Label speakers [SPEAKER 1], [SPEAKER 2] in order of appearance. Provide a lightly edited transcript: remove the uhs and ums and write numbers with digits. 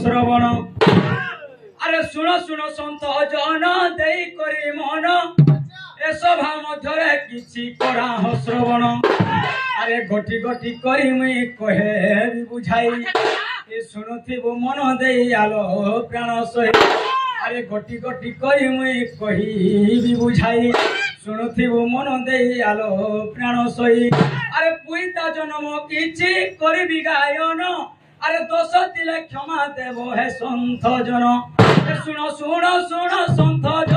[SPEAKER 1] श्रवण अरे सुन सुन सन्त जन दे करी मन ए सभा मध्य किछि करा श्रवण अरे गोटी गोटी करी मुई कहे बुझाई ए शुणुथिबु मन दे आलो प्राण सही अरे गोटी गोटी करी मुई कही बुझाई शुणुथिबु मन दे आलो प्राण सही अरे पुईता जन्म किछि करिबि गायन अरे दोष दिले क्षमा देव हे सन्थ जन सुन सुन सुन सन्थ जन